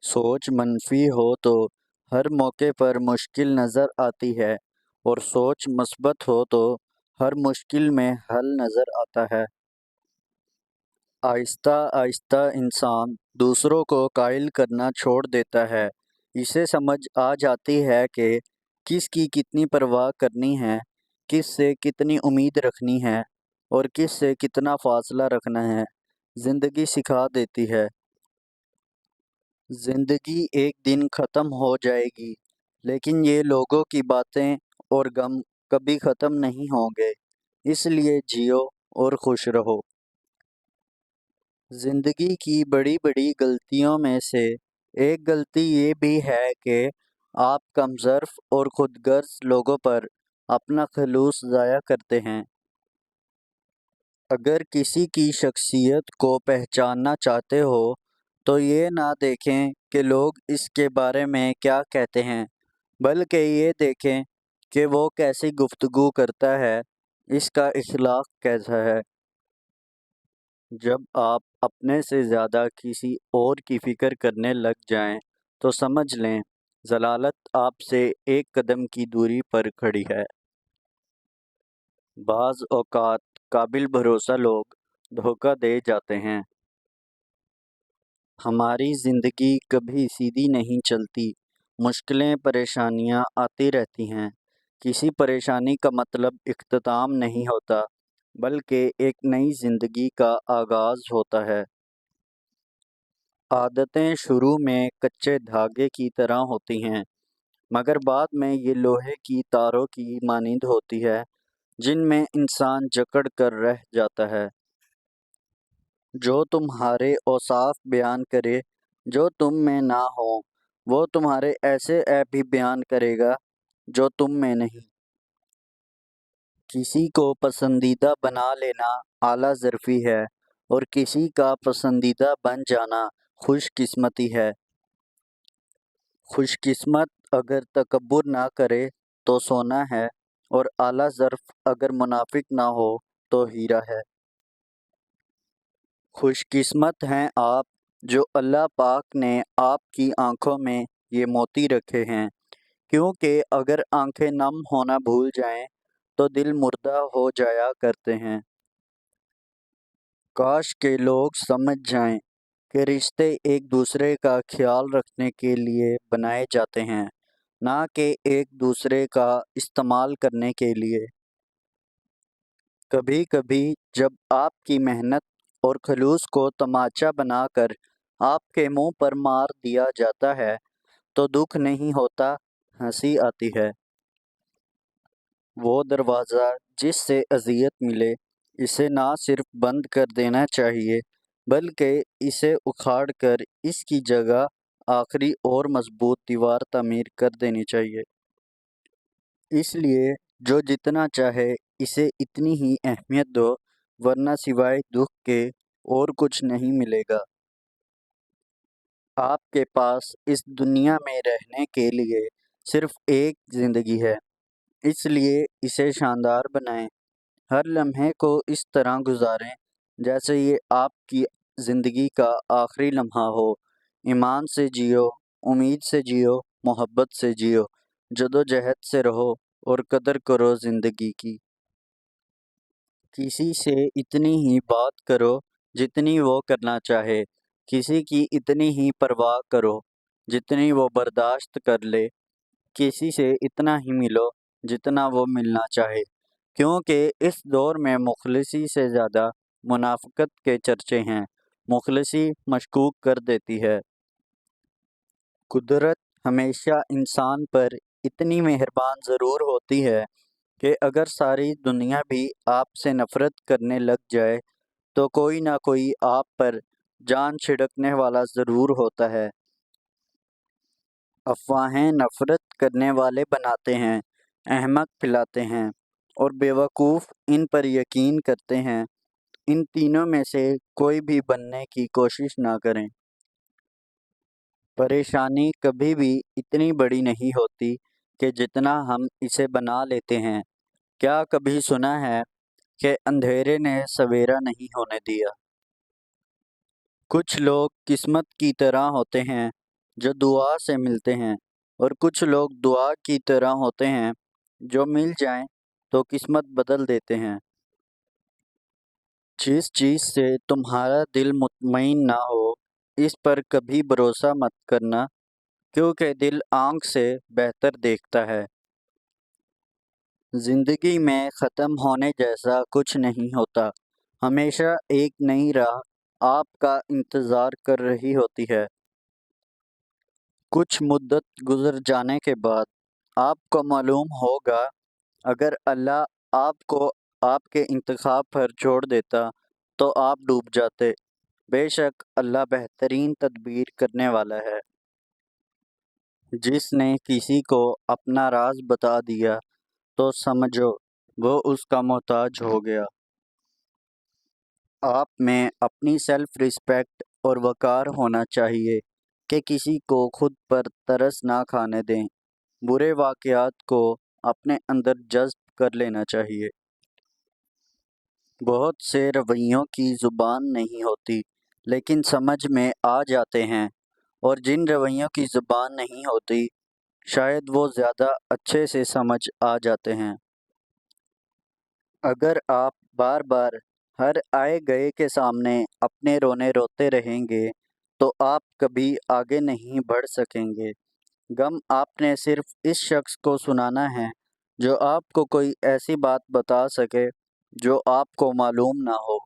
सोच منفی हो तो हर मौके पर मुश्किल नज़र आती है और सोच مثبت हो तो हर मुश्किल में हल नज़र आता है। आहिस्ता आहिस्ता इंसान दूसरों को कायल करना छोड़ देता है। इसे समझ आ जाती है कि किसकी कितनी परवाह करनी है, किस से कितनी उम्मीद रखनी है और किस से कितना फासला रखना है। ज़िंदगी सिखा देती है। ज़िंदगी एक दिन ख़त्म हो जाएगी, लेकिन ये लोगों की बातें और गम कभी ख़त्म नहीं होंगे। इसलिए जियो और खुश रहो। ज़िंदगी की बड़ी बड़ी गलतियों में से एक गलती ये भी है कि आप कमज़र्फ़ और खुदगर्ज़ लोगों पर अपना खलूस ज़ाया करते हैं। अगर किसी की शख्सियत को पहचानना चाहते हो तो ये ना देखें कि लोग इसके बारे में क्या कहते हैं, बल्कि ये देखें कि वो कैसी गुफ्तगू करता है, इसका इखलाक कैसा है। जब आप अपने से ज़्यादा किसी और की फ़िक्र करने लग जाएं तो समझ लें ज़लालत आपसे एक कदम की दूरी पर खड़ी है। बाज़ औक़ात काबिल भरोसा लोग धोखा दे जाते हैं। हमारी ज़िंदगी कभी सीधी नहीं चलती। मुश्किलें परेशानियाँ आती रहती हैं। किसी परेशानी का मतलब इख्तिताम नहीं होता, बल्कि एक नई ज़िंदगी का आगाज़ होता है। आदतें शुरू में कच्चे धागे की तरह होती हैं, मगर बाद में ये लोहे की तारों की मानिंद होती है, जिनमें इंसान जकड़ कर रह जाता है। जो तुम्हारे औसाफ बयान करे जो तुम में ना हो, वो तुम्हारे ऐसे ऐप भी बयान करेगा जो तुम में नहीं। किसी को पसंदीदा बना लेना आला ज़र्फ़ी है और किसी का पसंदीदा बन जाना खुशकिस्मती है। खुशकिस्मत अगर तकब्बुर ना करे तो सोना है और आला ज़र्फ़ अगर मुनाफिक ना हो तो हीरा है। खुशकिस्मत हैं आप जो अल्लाह पाक ने आपकी आँखों में ये मोती रखे हैं, क्योंकि अगर आँखें नम होना भूल जाएं तो दिल मुर्दा हो जाया करते हैं। काश के लोग समझ जाएं कि रिश्ते एक दूसरे का ख्याल रखने के लिए बनाए जाते हैं, ना कि एक दूसरे का इस्तेमाल करने के लिए। कभी कभी जब आपकी मेहनत और खलूस को तमाचा बनाकर आपके मुंह पर मार दिया जाता है तो दुख नहीं होता, हंसी आती है। वो दरवाज़ा जिससे अज़ियत मिले, इसे ना सिर्फ बंद कर देना चाहिए, बल्कि इसे उखाड़ कर इसकी जगह आखिरी और मजबूत दीवार तामीर कर देनी चाहिए। इसलिए जो जितना चाहे इसे इतनी ही अहमियत दो, वरना सिवाय दुख के और कुछ नहीं मिलेगा। आपके पास इस दुनिया में रहने के लिए सिर्फ एक ज़िंदगी है, इसलिए इसे शानदार बनाएं। हर लम्हे को इस तरह गुजारें जैसे ये आपकी ज़िंदगी का आखिरी लम्हा हो। ईमान से जियो, उम्मीद से जियो, मोहब्बत से जियो, जदोजहद से रहो और कदर करो ज़िंदगी की। किसी से इतनी ही बात करो जितनी वो करना चाहे, किसी की इतनी ही परवाह करो जितनी वो बर्दाश्त कर ले, किसी से इतना ही मिलो जितना वो मिलना चाहे, क्योंकि इस दौर में मुखलिसी से ज़्यादा मुनाफ़िक़त के चर्चे हैं। मुखलिसी मशकूक कर देती है। कुदरत हमेशा इंसान पर इतनी मेहरबान ज़रूर होती है कि अगर सारी दुनिया भी आपसे नफ़रत करने लग जाए तो कोई ना कोई आप पर जान छिड़कने वाला ज़रूर होता है। अफ़वाहें नफ़रत करने वाले बनाते हैं, अहमक फैलाते हैं और बेवकूफ़ इन पर यकीन करते हैं। इन तीनों में से कोई भी बनने की कोशिश ना करें। परेशानी कभी भी इतनी बड़ी नहीं होती कि जितना हम इसे बना लेते हैं। क्या कभी सुना है कि अंधेरे ने सवेरा नहीं होने दिया? कुछ लोग किस्मत की तरह होते हैं, جو دعا سے ملتے ہیں، اور کچھ لوگ دعا کی طرح ہوتے ہیں جو مل جائیں تو قسمت بدل دیتے ہیں۔ جس چیز سے تمہارا دل مطمئن نہ ہو اس پر کبھی بھروسہ مت کرنا، کیونکہ دل آنکھ سے بہتر دیکھتا ہے۔ زندگی میں ختم ہونے جیسا کچھ نہیں ہوتا، ہمیشہ ایک نئی راہ آپ کا انتظار کر رہی ہوتی ہے۔ کچھ مدت گزر جانے کے بعد آپ کو معلوم ہوگا، اگر اللہ آپ کو آپ کے انتخاب پر چھوڑ دیتا تو آپ ڈوب جاتے۔ بے شک اللہ بہترین تدبیر کرنے والا ہے۔ جس نے کسی کو اپنا راز بتا دیا تو سمجھو وہ اس کا محتاج ہو گیا۔ آپ میں اپنی سیلف رسپیکٹ اور وقار ہونا چاہیے کہ کسی کو خود پر ترس نہ کھانے دیں۔ برے واقعات کو اپنے اندر جذب کر لینا چاہیے۔ بہت سے رویوں کی زبان نہیں ہوتی لیکن سمجھ میں آ جاتے ہیں، اور جن رویوں کی زبان نہیں ہوتی شاید وہ زیادہ اچھے سے سمجھ آ جاتے ہیں۔ اگر آپ بار بار ہر آئے گئے کے سامنے اپنے رونے روتے رہیں گے تو آپ کبھی آگے نہیں بڑھ سکیں گے۔ غم آپ نے صرف اس شخص کو سنانا ہے جو آپ کو کوئی ایسی بات بتا سکے جو آپ کو معلوم نہ ہو۔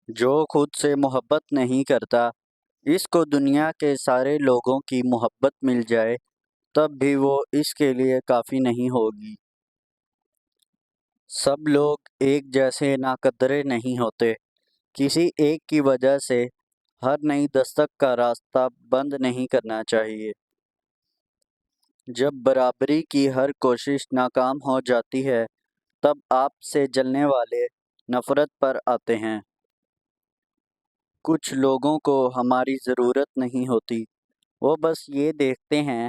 جو خود سے محبت نہیں کرتا، اس کو دنیا کے سارے لوگوں کی محبت مل جائے تب بھی وہ اس کے لیے کافی نہیں ہوگی۔ سب لوگ ایک جیسے ناقدرے نہیں ہوتے۔ کسی ایک کی وجہ سے ہر نئی دستک کا راستہ بند نہیں کرنا چاہیے۔ جب برابری کی ہر کوشش ناکام ہو جاتی ہے تب آپ سے جلنے والے نفرت پر آتے ہیں۔ کچھ لوگوں کو ہماری ضرورت نہیں ہوتی، وہ بس یہ دیکھتے ہیں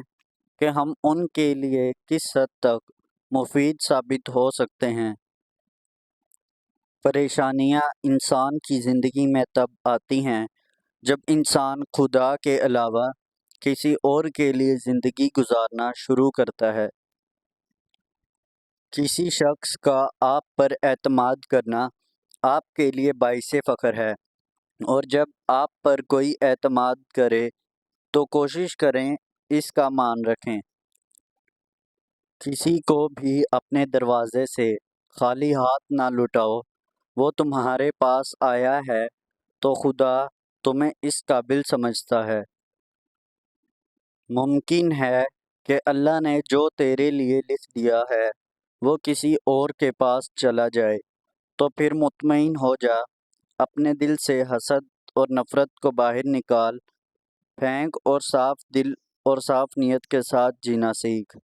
کہ ہم ان کے لیے کس حد تک مفید ثابت ہو سکتے ہیں۔ پریشانیاں انسان کی زندگی میں تب آتی ہیں جب انسان خدا کے علاوہ کسی اور کے لیے زندگی گزارنا شروع کرتا ہے۔ کسی شخص کا آپ پر اعتماد کرنا آپ کے لیے باعث فخر ہے، اور جب آپ پر کوئی اعتماد کرے تو کوشش کریں اس کا مان رکھیں۔ کسی کو بھی اپنے دروازے سے خالی ہاتھ نہ لوٹاؤ۔ وہ تمہارے پاس آیا ہے تو خدا تمہیں اس قابل سمجھتا ہے۔ ممکن ہے کہ اللہ نے جو تیرے لیے لکھ دیا ہے وہ کسی اور کے پاس چلا جائے، تو پھر مطمئن ہو جا، اپنے دل سے حسد اور نفرت کو باہر نکال پھینک اور صاف دل اور صاف نیت کے ساتھ جینا سیکھ۔